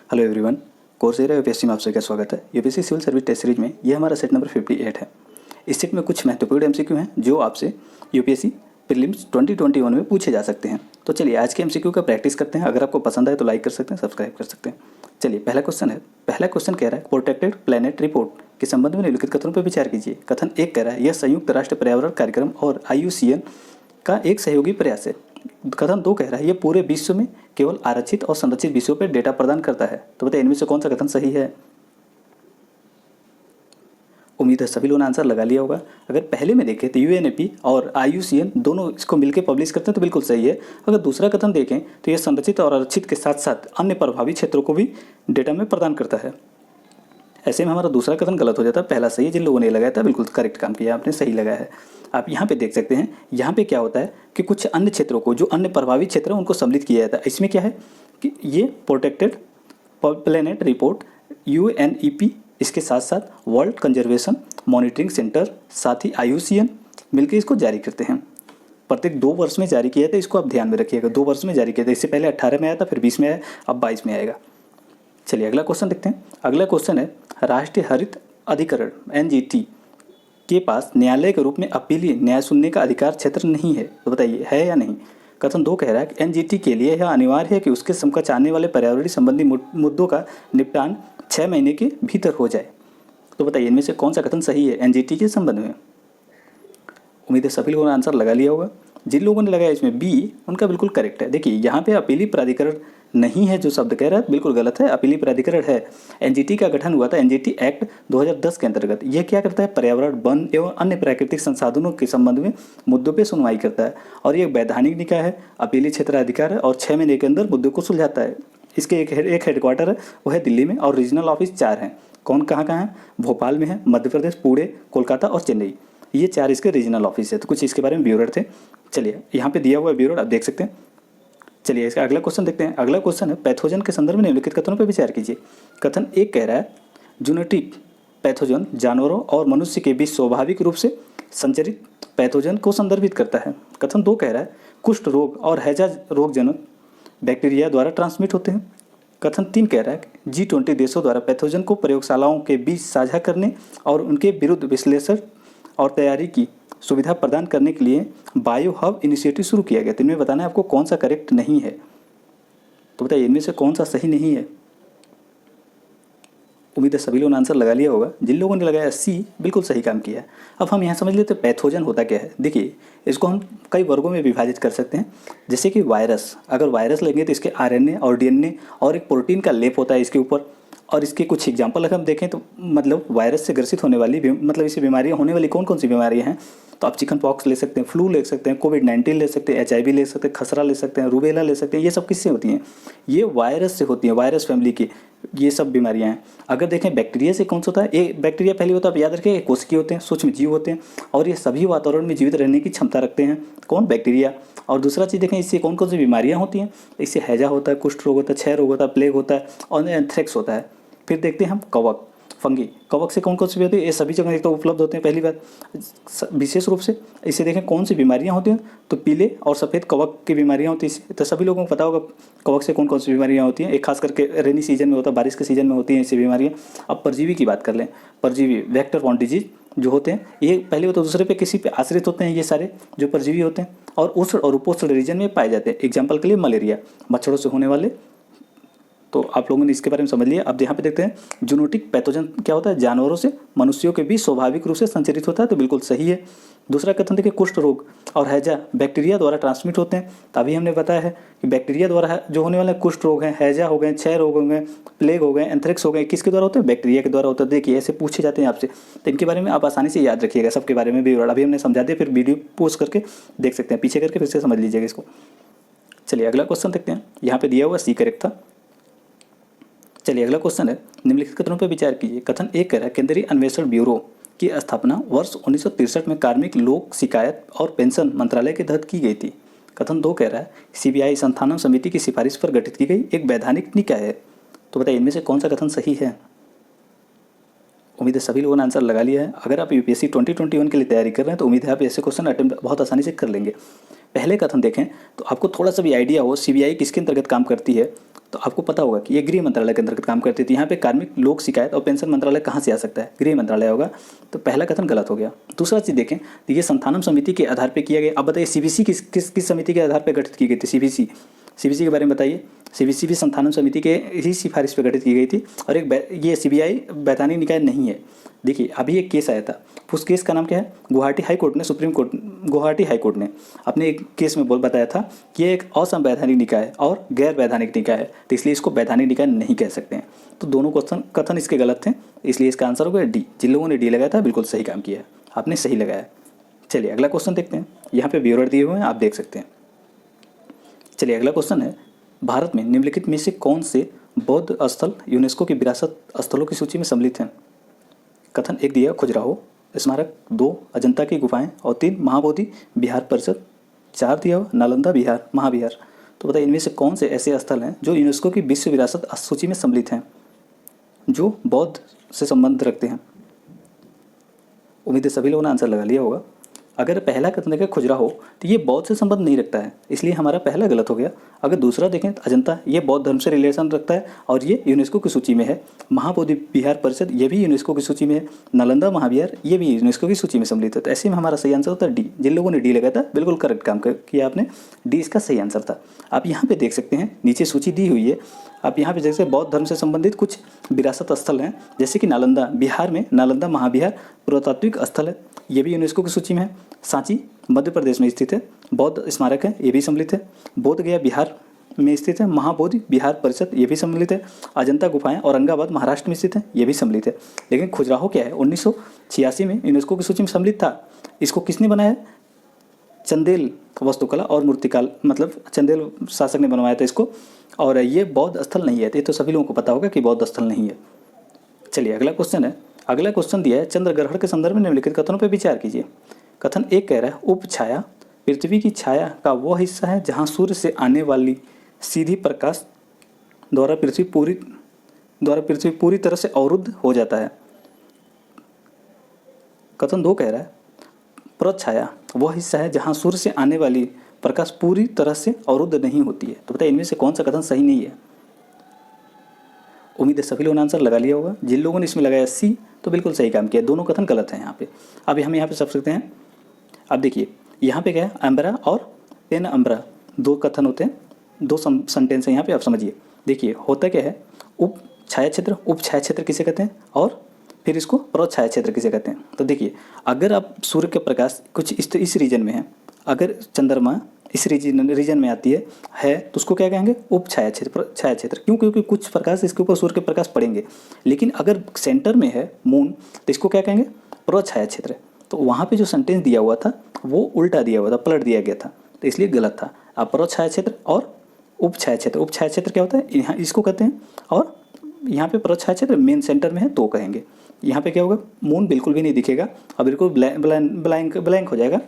Hello everyone, Coursera UPSC में आप सभी का स्वागत है। UPSC civil service test series में ये हमारा सेट नंबर 58 है। इस सेट में कुछ महत्वपूर्ण एमसीक्यू हैं जो आपसे यूपीएससी प्रीलिम्स 2021 में पूछे जा सकते हैं। तो चलिए आज के एमसीक्यू का प्रैक्टिस करते हैं। अगर आपको पसंद आए तो लाइक कर सकते हैं, सब्सक्राइब कर सकते हैं। चलिए पहला क्वेश्चन है। पहला क्वेश्चन कह रहा है प्रोटेक्टेड प्लैनेट रिपोर्ट के संबंध में निम्नलिखित कथनों पर विचार कीजिए। कथन एक कह रहा है यह संयुक्त राष्ट्र पर्यावरण कार्यक्रम और IUCN का एक सहयोगी प्रयास है। कथन दो कह रहा है ये पूरे विश्व में केवल आरक्षित और संरक्षित विषयों पर डेटा प्रदान करता है। तो बताइए इनमें से कौन सा कथन सही है। उम्मीद है सभी लोगों ने आंसर लगा लिया होगा। अगर पहले में देखें तो UNEP और IUCN दोनों इसको मिलकर पब्लिश करते हैं तो बिल्कुल सही है। अगर दूसरा कथन देखें तो यह संरक्षित और आरक्षित के साथ साथ अन्य प्रभावी क्षेत्रों को भी डेटा में प्रदान करता है। ऐसे में हमारा दूसरा कथन गलत हो जाता है, पहला सही है। जिन लोगों ने लगाया था बिल्कुल करेक्ट काम किया, आपने सही लगाया है। आप यहाँ पे देख सकते हैं, यहाँ पे क्या होता है कि कुछ अन्य क्षेत्रों को, जो अन्य प्रभावी क्षेत्र हैं उनको सम्मिलित किया जाता है। इसमें क्या है कि ये प्रोटेक्टेड प्लैनेट रिपोर्ट UNEP, इसके साथ साथ वर्ल्ड कंजर्वेशन मॉनिटरिंग सेंटर, साथ ही IUCN मिलकर इसको जारी करते हैं। प्रत्येक 2 वर्ष में जारी किया था, इसको आप ध्यान में रखिएगा। 2 वर्ष में जारी किया था। इससे पहले 18 में आया था, फिर 20 में आया, अब 22 में आएगा। चलिए अगला क्वेश्चन देखते हैं। अगला क्वेश्चन है राष्ट्रीय हरित अधिकरण NGT के पास न्यायालय के रूप में अपीलीय न्याय सुनने का अधिकार क्षेत्र नहीं है। तो बताइए है या नहीं। कथन दो कह रहा है कि NGT के लिए यह अनिवार्य है कि उसके समकक्ष आने वाले पर्यावरणीय संबंधी मुद्दों का निपटान 6 महीने के भीतर हो जाए। तो बताइए इनमें से कौन सा कथन सही है NGT के संबंध में। उम्मीद है सभी लोगों ने आंसर लगा लिया होगा। जिन लोगों ने लगाया इसमें B, उनका बिल्कुल करेक्ट है। देखिए यहाँ पे अपीलीय प्राधिकरण नहीं है, जो शब्द कह रहा है बिल्कुल गलत है। अपीलीय प्राधिकरण है। NGT का गठन हुआ था NGT एक्ट 2010 के अंतर्गत। यह क्या करता है, पर्यावरण, वन एवं अन्य प्राकृतिक संसाधनों के संबंध में मुद्दों पे सुनवाई करता है और ये वैधानिक निकाय है, अपीलीय क्षेत्राधिकार है और 6 महीने के अंदर मुद्दों को सुलझाता है। इसके एक हेडक्वार्टर है, वो है दिल्ली में, और रीजनल ऑफिस 4 हैं। कौन कहाँ है, भोपाल में है, मध्य प्रदेश, पुणे, कोलकाता और चेन्नई। ये 4 इसके रीजनल ऑफिस है। तो कुछ इसके बारे में ब्यूरो थे। चलिए यहाँ पे दिया हुआ ब्यूरो आप देख सकते हैं। चलिए इसका अगला क्वेश्चन देखते हैं। अगला क्वेश्चन है पैथोजन के संदर्भ में निम्नलिखित कथनों पर विचार कीजिए। कथन एक कह रहा है जूनोटिक पैथोजन जानवरों और मनुष्य के बीच स्वाभाविक रूप से संचरित पैथोजन को संदर्भित करता है। कथन दो कह रहा है कुष्ठ रोग और हैजा रोगजनक बैक्टीरिया द्वारा ट्रांसमिट होते हैं। कथन 3 कह रहा है G20 देशों द्वारा पैथोजन को प्रयोगशालाओं के बीच साझा करने और उनके विरुद्ध विश्लेषण और तैयारी की सुविधा प्रदान करने के लिए बायो हब इनिशिएटिव शुरू किया गया। तो इनमें बताना है आपको कौन सा करेक्ट नहीं है। तो बताइए इनमें से कौन सा सही नहीं है। उम्मीद है सभी लोगों ने आंसर लगा लिया होगा। जिन लोगों ने लगाया C, बिल्कुल सही काम किया है। अब हम यहाँ समझ लेते हैं पैथोजन होता क्या है। देखिए इसको हम कई वर्गों में विभाजित कर सकते हैं। जैसे कि वायरस, अगर वायरस लेंगे तो इसके RNA और DNA और एक प्रोटीन का लेप होता है इसके ऊपर। और इसके कुछ एग्जाम्पल अगर हम देखें तो मतलब वायरस से ग्रसित होने वाली, मतलब इससे बीमारियाँ होने वाली कौन कौन सी बीमारियाँ हैं, तो आप चिकन पॉक्स ले सकते हैं, फ्लू ले सकते हैं, COVID-19 ले सकते हैं, HIV ले सकते हैं, खसरा ले सकते हैं, रूबेला ले सकते हैं। ये सब किससे होती हैं, ये वायरस से होती हैं, वायरस फैमिली की ये सब बीमारियां हैं। अगर देखें बैक्टीरिया से कौन सा होता है, ये बैक्टीरिया पहले होता है, आप याद रखिए, कोशिकीय होते हैं, सूक्ष्म जीव होते हैं और ये सभी वातावरण में जीवित रहने की क्षमता रखते हैं। कौन, बैक्टीरिया। और दूसरा चीज़ देखें इससे कौन कौन सी बीमारियाँ होती हैं, इससे हैजा होता है, कुष्ठ रोग होता है, क्षय रोग होता है, प्लेग होता है और एंथ्रेक्स होता है। फिर देखते हैं हम कवक, फंगी। कवक से कौन कौन सी होती है, ये सभी जगह एक तो उपलब्ध होते हैं। पहली बात विशेष रूप से इसे देखें कौन सी बीमारियां होती हैं, तो पीले और सफ़ेद कवक की बीमारियां होती हैं। तो सभी लोगों को पता होगा कवक से कौन कौन सी बीमारियां होती हैं। एक खास करके रेनी सीजन में होता है, बारिश के सीजन में होती हैं ऐसी बीमारियाँ। अब परजीवी की बात कर लें। परजीवी वेक्टर बॉर्न डिजीज जो होते हैं, ये पहले तो दूसरे पे किसी पे आश्रित होते हैं। ये सारे जो परजीवी होते हैं और उष्ण और उपोष्ण रीजन में पाए जाते हैं। एग्जाम्पल के लिए मलेरिया, मच्छरों से होने वाले। तो आप लोगों ने इसके बारे में समझ लिया। अब यहाँ पे देखते हैं जूनोटिक पैथोजन क्या होता है, जानवरों से मनुष्यों के बीच स्वाभाविक रूप से संचरित होता है। तो बिल्कुल सही है। दूसरा कथन देखिए कुष्ठ रोग और हैजा बैक्टीरिया द्वारा ट्रांसमिट होते हैं। तभी हमने बताया है कि बैक्टीरिया द्वारा जो होने वाले कुष्ठ रोग हैं, हैजा हो गए, क्षय रोग हो गए, प्लेग हो गए, एंथ्रेक्स हो गए, किसके द्वारा होते हैं, बैक्टीरिया के द्वारा होता है। देखिए ऐसे पूछे जाते हैं आपसे, तो इनके बारे में आप आसानी से याद रखिएगा। सबके बारे में भी अभी हमने समझा दिया, फिर वीडियो पोस्ट करके देख सकते हैं, पीछे करके फिर से समझ लीजिएगा इसको। चलिए अगला क्वेश्चन देखते हैं। यहाँ पे दिया हुआ C करेक्ट था। चलिए अगला क्वेश्चन है निम्नलिखित कथनों पर विचार कीजिए। कथन एक कह रहा है केंद्रीय अन्वेषण ब्यूरो की स्थापना वर्ष 1963 में कार्मिक लोक शिकायत और पेंशन मंत्रालय के तहत की गई थी। कथन दो कह रहा है CBI संस्थानन समिति की सिफारिश पर गठित की गई एक वैधानिक निकाय है। तो बताइए इनमें से कौन सा कथन सही है। उम्मीद है सभी लोगों ने आंसर लगा लिया है। अगर आप UPSC 2021 के लिए तैयारी कर रहे हैं तो उम्मीद है आप ऐसे क्वेश्चन अटेम्प्ट बहुत आसानी से कर लेंगे। पहले कथन देखें तो आपको थोड़ा सा भी आइडिया हो CBI किसके अंतर्गत काम करती है, तो आपको पता होगा कि ये गृह मंत्रालय के अंतर्गत काम करती थी। यहाँ पे कार्मिक लोक शिकायत और पेंशन मंत्रालय कहाँ से आ सकता है? गृह मंत्रालय होगा। तो पहला कथन गलत हो गया। दूसरा चीज़ देखें तो ये संथानम समिति के आधार पर किया गया। अब बताइए सीबीसी किस समिति के आधार पर गठित की गई थी? सीबीसी के बारे में बताइए। सीबीसी भी संथानम समिति के ही सिफारिश पर गठित की गई थी। और ये सीबीआई वैधानिक निकाय नहीं है। देखिए अभी एक केस आया था, उस केस का नाम क्या है? गुवाहाटी हाई कोर्ट ने अपने एक केस में बताया था कि ये एक असंवैधानिक निकाय है और गैर वैधानिक निकाय है, तो इसलिए इसको वैधानिक निकाय नहीं कह सकते हैं। तो दोनों कथन इसके गलत थे, इसलिए इसका आंसर होगा डी। जिन लोगों ने डी लगाया था बिल्कुल सही काम किया है, आपने सही लगाया। चलिए अगला क्वेश्चन देखते हैं। यहाँ पे व्यूअर दिए हुए हैं, आप देख सकते हैं। चलिए अगला क्वेश्चन है, भारत में निम्नलिखित में से कौन से बौद्ध स्थल यूनेस्को की विरासत स्थलों की सूची में सम्मिलित हैं? कथन एक दिया खजुराहो स्मारक, 2 अजंता की गुफाएं और 3 महाबोधि विहार परिषद, 4 दिया नालंदा विहार महाविहार। तो बताइए इनमें से कौन से ऐसे स्थल हैं जो यूनेस्को की विश्व विरासत सूची में सम्मिलित हैं जो बौद्ध से संबंध रखते हैं? उम्मीद है सभी लोगों ने आंसर लगा लिया होगा। अगर पहला कथन देखें खजुराहो तो ये बौद्ध से संबंध नहीं रखता है, इसलिए हमारा पहला गलत हो गया। अगर दूसरा देखें तो अजंता, ये बौद्ध धर्म से रिलेशन रखता है और ये यूनेस्को की सूची में है। महाबोधि विहार परिषद, ये भी यूनेस्को की सूची में है। नालंदा महाविहार, ये भी यूनेस्को की सूची में सम्मिलित है। तो ऐसे में हमारा सही आंसर होता है डी। जिन लोगों ने डी लगाया था बिल्कुल करेक्ट काम किया आपने, डी इसका सही आंसर था। आप यहाँ पे देख सकते हैं नीचे सूची दी हुई है, आप यहाँ पे जैसे बौद्ध धर्म से संबंधित कुछ विरासत स्थल हैं, जैसे कि नालंदा बिहार में नालंदा महाविहार पुरातात्विक स्थल है, ये भी यूनेस्को की सूची में है। सांची मध्य प्रदेश में स्थित है, बौद्ध स्मारक है, ये भी सम्मिलित है। बोध गया बिहार में स्थित है, महाबोधि विहार परिषद, ये भी सम्मिलित है। अजंता गुफाएं औरंगाबाद महाराष्ट्र में स्थित है, ये भी सम्मिलित है। लेकिन खजुराहो क्या है, 1986 में यूनेस्को की सूची में सम्मिलित था। इसको किसने बनाया? चंदेल वास्तुकला और मूर्तिकाल, मतलब चंदेल शासक ने बनवाया था इसको, और ये बौद्ध स्थल नहीं है। तो सभी लोगों को पता होगा कि बौद्ध स्थल नहीं है। चलिए अगला क्वेश्चन है। अगला क्वेश्चन दिया है, चंद्र ग्रहण के संदर्भ में निम्नलिखित कथनों पर विचार कीजिए। कथन एक कह रहा है, उपछाया पृथ्वी की छाया का वह हिस्सा है जहां सूर्य से आने वाली सीधी प्रकाश द्वारा पृथ्वी पूरी तरह से अवरुद्ध हो जाता है। कथन 2 कह रहा है, प्रछाया वह हिस्सा है जहां सूर्य से आने वाली प्रकाश पूरी तरह से अवरुद्ध नहीं होती है। तो बताइए इनमें से कौन सा कथन सही नहीं है? उम्मीद है सभी लोगों ने आंसर लगा लिया होगा। जिन लोगों ने इसमें लगाया सी तो बिल्कुल सही काम किया, दोनों कथन गलत हैं यहाँ पे। अभी हम यहाँ पे समझ सकते हैं। अब देखिए यहाँ पे क्या है, अम्बरा और पेन अम्बरा, 2 कथन होते हैं, 2 सेंटेंस है यहाँ पे। आप समझिए, देखिए होता क्या है, उप छाया क्षेत्र किसे कहते हैं और फिर इसको प्रछाया क्षेत्र किसे कहते हैं। तो देखिए अगर आप सूर्य का प्रकाश कुछ इस रीजन में है, अगर चंद्रमा इस रीजन में आती है तो उसको क्या कहेंगे? उप छाया क्षेत्र। क्यों? क्योंकि कुछ प्रकाश इसके ऊपर सूर्य के प्रकाश पड़ेंगे। लेकिन अगर सेंटर में है मून तो इसको क्या कहेंगे? प्रछाया क्षेत्र। तो वहाँ पे जो सेंटेंस दिया हुआ था वो उल्टा दिया हुआ था, पलट दिया गया था, तो इसलिए गलत था। आप प्रछाया क्षेत्र और उप छाया क्षेत्र क्या होता है, यहाँ इसको कहते हैं। और यहाँ पे प्रछाया क्षेत्र मेन सेंटर में है तो कहेंगे। यहाँ पे क्या होगा, मून बिल्कुल भी नहीं दिखेगा और बिल्कुल ब्लैंक हो जाएगा।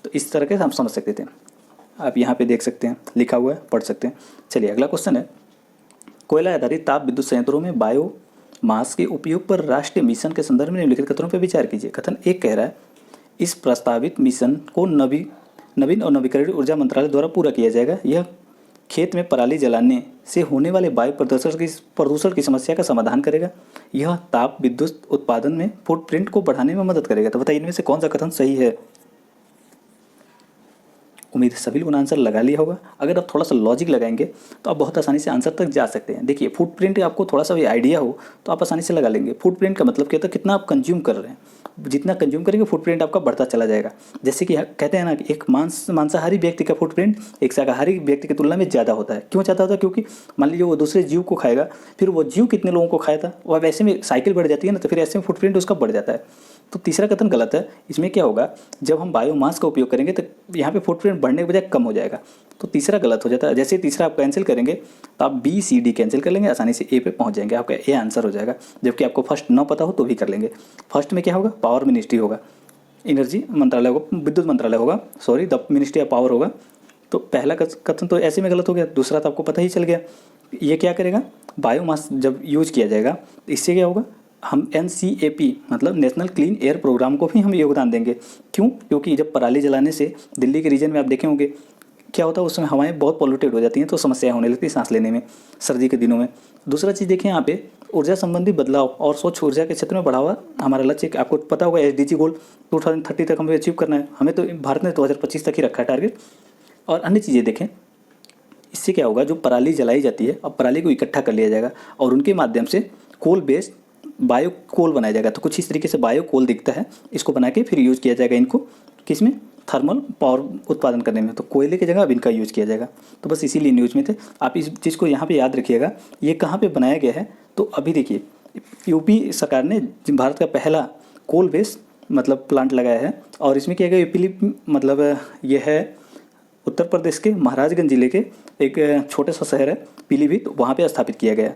तो इस तरह के हम समझ सकते थे। आप यहाँ पे देख सकते हैं, लिखा हुआ है, पढ़ सकते हैं। चलिए अगला क्वेश्चन है, कोयला आधारित ताप विद्युत संयंत्रों में बायो मास के उपयोग पर राष्ट्रीय मिशन के संदर्भ में निम्नलिखित कथनों पर विचार कीजिए। कथन 1 कह रहा है, इस प्रस्तावित मिशन को नवीन और नवीकरणीय ऊर्जा मंत्रालय द्वारा पूरा किया जाएगा। यह खेत में पराली जलाने से होने वाले वायु प्रदूषण की समस्या का समाधान करेगा। यह ताप विद्युत उत्पादन में फुटप्रिंट को बढ़ाने में मदद करेगा। तो बताइए इनमें से कौन सा कथन सही है? उम्मीद है सभी लोगों ने आंसर लगा लिया होगा। अगर आप थोड़ा सा लॉजिक लगाएंगे तो आप बहुत आसानी से आंसर तक जा सकते हैं। देखिए फुटप्रिंट आपको थोड़ा सा भी आइडिया हो तो आप आसानी से लगा लेंगे। फुटप्रिंट का मतलब क्या होता है, कितना आप कंज्यूम कर रहे हैं। जितना कंज्यूम करेंगे फुटप्रिंट आपका बढ़ता चला जाएगा। जैसे कि कहते हैं ना कि एक मांसाहारी व्यक्ति का फुटप्रिंट एक शाकाहारी व्यक्ति की तुलना में ज़्यादा होता है। क्यों ज़्यादा होता है? क्योंकि मान लीजिए वो दूसरे जीव को खाएगा, फिर वो जीव कितने लोगों को खाया था, वह वैसे में साइकिल बढ़ जाती है ना, तो फिर ऐसे में फुटप्रिंट उसका बढ़ जाता है। तो तीसरा कथन गलत है। इसमें क्या होगा, जब हम बायोमास का उपयोग करेंगे तो यहाँ पे फुटप्रिंट बढ़ने के बजाय कम हो जाएगा। तो तीसरा गलत हो जाता है। जैसे तीसरा आप कैंसिल करेंगे तो आप बी सी डी कैंसिल कर लेंगे, आसानी से ए पे पहुँच जाएंगे, आपका ए आंसर हो जाएगा। जबकि आपको फर्स्ट ना पता हो तो भी कर लेंगे। फर्स्ट में क्या होगा, पावर मिनिस्ट्री होगा, एनर्जी मंत्रालय होगा, विद्युत मंत्रालय होगा, sorry the ministry of power होगा। तो पहला कथन तो ऐसे में गलत हो गया। दूसरा तो आपको पता ही चल गया। ये क्या करेगा, बायोमास जब यूज किया जाएगा इससे क्या होगा, हम NCAP मतलब नेशनल क्लीन एयर प्रोग्राम को भी हम योगदान देंगे। क्यों? क्योंकि जब पराली जलाने से दिल्ली के रीजन में आप देखे होंगे क्या होता है उस समय हवाएं बहुत पॉल्यूटेड हो जाती हैं, तो समस्या होने लगती है सांस लेने में सर्दी के दिनों में। दूसरा चीज़ देखिए यहाँ पे ऊर्जा संबंधी बदलाव और स्वच्छ ऊर्जा के क्षेत्र में बढ़ावा हमारा लक्ष्य। आपको पता होगा एसडीजी गोल 2030 तक हमें अचीव करना है। हमें तो भारत ने 2025 तक ही रखा है टारगेट। और अन्य चीज़ें देखें, इससे क्या होगा, जो पराली जलाई जाती है अब पराली को इकट्ठा कर लिया जाएगा और उनके माध्यम से कोल बेस्ड बायो कोल बनाया जाएगा। तो कुछ इस तरीके से बायो कोल दिखता है, इसको बना के फिर यूज़ किया जाएगा इनको किसमें, थर्मल पावर उत्पादन करने में। तो कोयले की जगह अब इनका यूज़ किया जाएगा। तो बस इसीलिए न्यूज़ में थे। आप इस चीज़ को यहाँ पे याद रखिएगा। ये कहाँ पे बनाया गया है, तो अभी देखिए यूपी सरकार ने भारत का पहला कोल बेस्ड मतलब प्लांट लगाया है और इसमें क्या गया यूपी मतलब ये है उत्तर प्रदेश के महाराजगंज जिले के एक छोटे सा शहर है पीलीभीत, वहाँ पे स्थापित किया गया।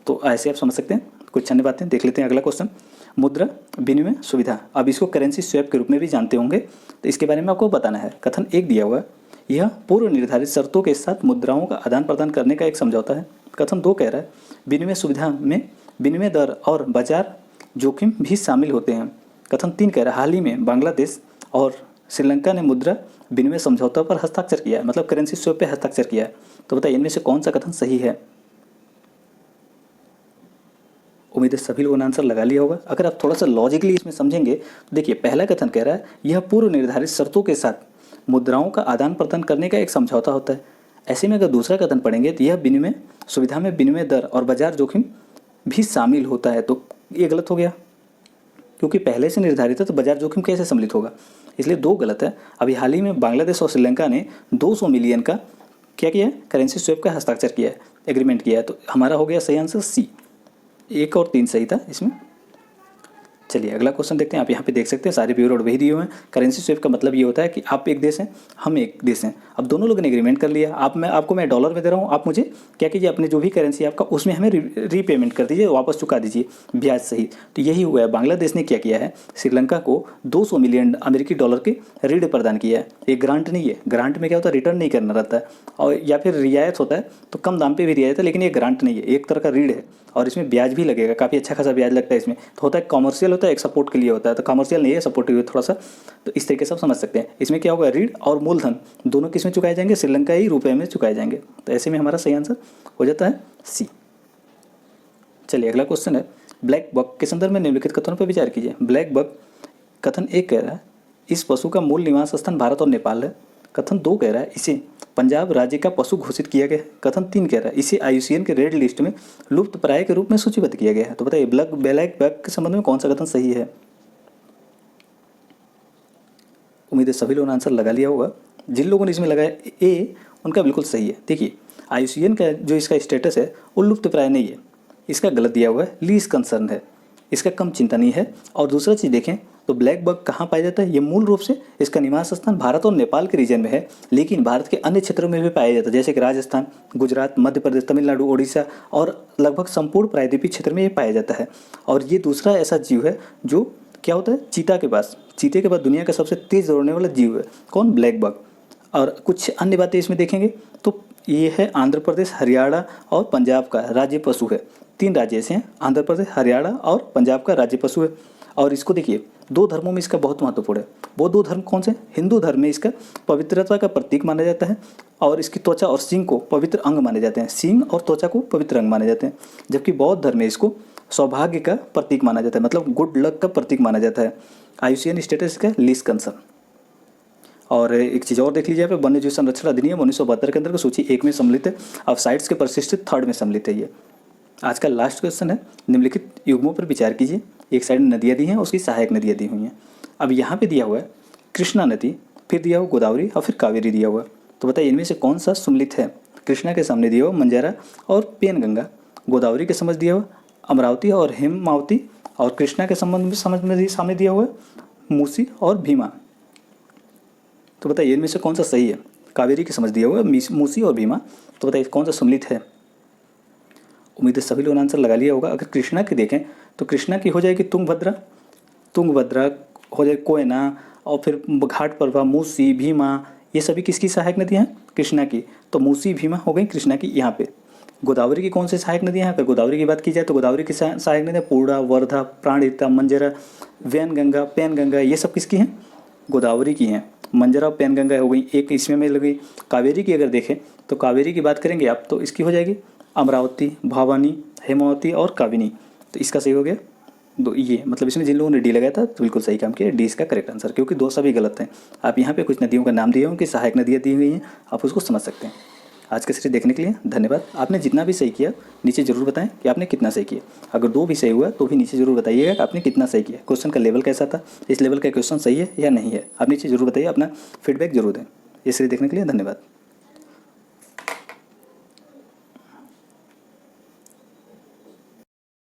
तो ऐसे आप समझ सकते हैं। कुछ अन्य बातें देख लेते हैं। अगला क्वेश्चन, मुद्रा विनिमय सुविधा। अब इसको करेंसी स्वैप के रूप में भी जानते होंगे, तो इसके बारे में आपको बताना है। कथन एक दिया हुआ है, यह पूर्व निर्धारित शर्तों के साथ मुद्राओं का आदान प्रदान करने का एक समझौता है। कथन दो कह रहा है, विनिमय सुविधा में विनिमय दर और बाजार जोखिम भी शामिल होते हैं। कथन तीन कह रहा है, हाल ही में बांग्लादेश और श्रीलंका ने मुद्रा विनिमय समझौता पर हस्ताक्षर किया है, मतलब करेंसी स्वैप पे हस्ताक्षर किया है। तो बताइए इनमें से कौन सा कथन सही है। उम्मीद है सभी लोगों ने आंसर लगा लिया होगा। अगर आप थोड़ा सा लॉजिकली इसमें समझेंगे तो देखिए पहला कथन कह रहा है यह पूर्व निर्धारित शर्तों के साथ मुद्राओं का आदान प्रदान करने का एक समझौता होता है। ऐसे में अगर दूसरा कथन पढ़ेंगे तो यह विनिमय सुविधा में विनिमय दर और बाजार जोखिम भी शामिल होता है, तो ये गलत हो गया क्योंकि पहले से निर्धारित है, तो बाजार जोखिम कैसे सम्मिलित होगा, इसलिए दो गलत है। अभी हाल ही में बांग्लादेश और श्रीलंका ने 200 मिलियन का क्या किया है, करेंसी स्वैप का हस्ताक्षर किया है, एग्रीमेंट किया है। तो हमारा हो गया सही आंसर सी। एक और तीन सही था इसमें। चलिए अगला क्वेश्चन देखते हैं। आप यहाँ पे देख सकते हैं सारे प्योर वही दिए हुए हैं। करेंसी स्वेप का मतलब ये होता है कि आप एक देश हैं, हम एक देश हैं। अब दोनों लोगों ने एग्रीमेंट कर लिया, आपको मैं डॉलर में दे रहा हूँ, आप मुझे क्या कीजिए अपने जो भी करेंसी आपका उसमें हमें रीपेमेंट कर दीजिए, वापस चुका दीजिए ब्याज सहित। तो यही हुआ है। बांग्लादेश ने क्या किया है, श्रीलंका को 200 मिलियन अमेरिकी डॉलर के ऋण प्रदान किया है। ये ग्रांट नहीं है, ग्रांट में क्या होता है रिटर्न नहीं करना रहता है और या फिर रियायत होता है, तो कम दाम पे भी रियायत है, लेकिन ये ग्रांट नहीं है, एक तरह का ऋण है और इसमें ब्याज भी लगेगा, काफ़ी अच्छा खासा ब्याज लगता है इसमें। तो होता है कॉमर्शियल होता है, एक सपोर्ट के लिए होता है, तो कॉमर्शियल नहीं है, सपोर्टिव थोड़ा सा। तो इस तरीके से आप समझ सकते हैं। इसमें क्या होगा, ऋण और मूलधन दोनों किस में चुकाए जाएंगे, श्रीलंका ही रुपए में चुकाए जाएंगे। तो ऐसे में हमारा सही आंसर हो जाता है सी। चलिए अगला क्वेश्चन है, ब्लैक बक के संदर्भ में निम्नलिखित कथनों पर विचार कीजिए। ब्लैक बक, कथन एक कह रहा है इस पशु का मूल निवास स्थान भारत और नेपाल है। कथन दो कह रहा है इसे पंजाब राज्य का पशु घोषित किया गया है। कथन तीन कह रहा है इसे IUCN के रेड लिस्ट में लुप्त प्राय के रूप में सूचीबद्ध किया गया है। तो बताइए ब्लैक बक के संबंध में कौन सा कथन सही है। उम्मीद है सभी लोगों ने आंसर लगा लिया होगा। जिन लोगों ने इसमें लगाया ए, उनका बिल्कुल सही है। देखिए IUCN का जो इसका स्टेटस है वो लुप्त प्राय नहीं है, इसका गलत दिया हुआ है, लीस्ट कंसर्न है, इसका कम चिंता नहीं है। और दूसरा चीज़ देखें तो ब्लैक बग कहाँ पाया जाता है, ये मूल रूप से इसका निवास स्थान भारत और नेपाल के रीजन में है, लेकिन भारत के अन्य क्षेत्रों में भी पाया जाता है, जैसे कि राजस्थान, गुजरात, मध्य प्रदेश, तमिलनाडु, उड़ीसा और लगभग संपूर्ण प्रायद्वीपीय क्षेत्र में ये पाया जाता है। और ये दूसरा ऐसा जीव है जो क्या होता है, चीता के पास, चीते के बाद दुनिया का सबसे तेज़ दौड़ने वाला जीव है कौन, ब्लैक बग। और कुछ अन्य बातें इसमें देखेंगे तो ये है आंध्र प्रदेश, हरियाणा और पंजाब का राज्य पशु है। तीन राज्य ऐसे हैं, आंध्र प्रदेश, हरियाणा और पंजाब का राज्य पशु है। और इसको देखिए दो धर्मों में इसका बहुत महत्वपूर्ण है। वो दो धर्म कौन से, हिंदू धर्म में इसका पवित्रता का प्रतीक माना जाता है और इसकी त्वचा और सींग को पवित्र अंग माने जाते हैं, सींग और त्वचा को पवित्र अंग माने जाते हैं। जबकि बौद्ध धर्म में इसको सौभाग्य का प्रतीक माना जाता है, मतलब गुड लक का प्रतीक माना जाता है। IUCN स्टेटस का लीस्ट कंसर्न। और एक चीज़ और देख लीजिए, यहाँ पे वन्य जीव संरक्षण अधिनियम 1972 के अंदर सूची 1 में सम्मिलित है और साइट्स के परिशिष्ट 3rd में सम्मिलित है। ये आज का लास्ट क्वेश्चन है, निम्नलिखित युग्मों पर विचार कीजिए। एक साइड में नदियाँ दी हैं, उसकी सहायक नदियाँ दी हुई हैं। अब यहाँ पे दिया हुआ है कृष्णा नदी, फिर दिया हुआ गोदावरी और फिर कावेरी दिया हुआ। तो बताइए इनमें से कौन सा सम्मिलित है। कृष्णा के सामने दिया हुआ मंजारा और पेनगंगा, गोदावरी के समझ दिया हुआ अमरावती और हेमावती, और कृष्णा के संबंध में सामने दिया हुआ मूसी और भीमा। तो बताइए इनमें से कौन सा सही है। कावेरी की समझ दिया हुआ मूसी और भीमा। तो बताइए कौन सा सम्मिलित है। उम्मीद है सभी लोगों ने आंसर लगा लिया होगा। अगर कृष्णा की देखें तो कृष्णा की हो जाएगी तुंगभद्रा हो जाए कोयना, और फिर घाट प्रभा, मूसी, भीमा, ये सभी किसकी सहायक नदियाँ हैं, कृष्णा की। तो मूसी, भीमा हो गई कृष्णा की। यहाँ पे गोदावरी की कौन सी सहायक नदियाँ हैं। अगर गोदावरी की बात की जाए तो गोदावरी की सहायक नदियाँ पूर्णा, वर्धा, प्राणहिता, मंजरा, वैनगंगा, पेनगंगा, ये सब किसकी हैं, गोदावरी की हैं। मंजरा और पैनगंगा हो गई, एक इसमें मिल गई। कावेरी की अगर देखें तो कावेरी की बात करेंगे आप तो इसकी हो जाएगी अमरावती, भवानी, हेमावती और काबिनी। तो इसका सही हो गया दो, ये मतलब इसमें जिन लोगों ने डी लगाया था तो बिल्कुल सही काम किया, डी इसका करेक्ट आंसर, क्योंकि दो सभी गलत हैं। आप यहाँ पे कुछ नदियों का नाम दिए हों कि सहायक नदियाँ दी हुई हैं, आप उसको समझ सकते हैं। आज के सीरीज देखने के लिए धन्यवाद। आपने जितना भी सही किया नीचे जरूर बताएं कि आपने कितना सही किया। अगर दो भी सही हुआ तो भी नीचे जरूर बताइएगा कि आपने कितना सही किया। क्वेश्चन का लेवल कैसा था, इस लेवल का क्वेश्चन सही है या नहीं है, आप नीचे जरूर बताइए, अपना फीडबैक जरूर दें। इस सीरीज देखने के लिए धन्यवाद।